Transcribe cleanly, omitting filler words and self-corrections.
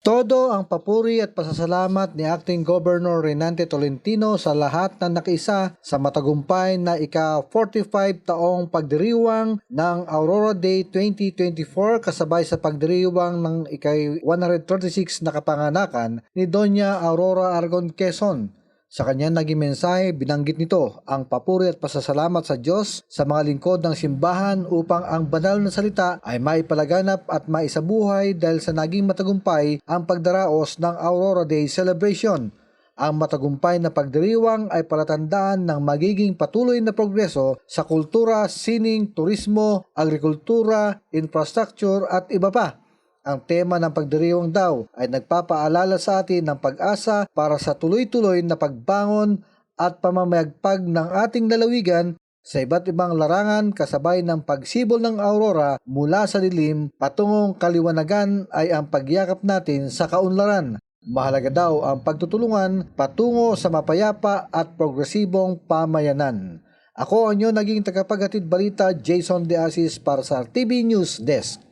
Todo ang papuri at pasasalamat ni Acting Governor Renante Tolentino sa lahat na nakiisa sa matagumpay na ika-45 taong pagdiriwang ng Aurora Day 2024 kasabay sa pagdiriwang ng ika-136 na kapanganakan ni Doña Aurora Argon Quezon. Sa kanyang naging mensahe, binanggit nito ang papuri at pasasalamat sa Diyos sa mga lingkod ng simbahan upang ang banal na salita ay maipalaganap at maisabuhay dahil sa naging matagumpay ang pagdaraos ng Aurora Day Celebration. Ang matagumpay na pagdiriwang ay palatandaan ng magiging patuloy na progreso sa kultura, sining, turismo, agrikultura, infrastructure at iba pa. Ang tema ng pagdiriwang daw ay nagpapaalala sa atin ng pag-asa para sa tuloy-tuloy na pagbangon at pamamayagpag ng ating lalawigan sa iba't ibang larangan kasabay ng pagsibol ng aurora mula sa dilim patungong kaliwanagan ay ang pagyakap natin sa kaunlaran. Mahalaga daw ang pagtutulungan patungo sa mapayapa at progresibong pamayanan. Ako ang inyong naging tagapaghatid balita, Jason De Asis para sa TV News Desk.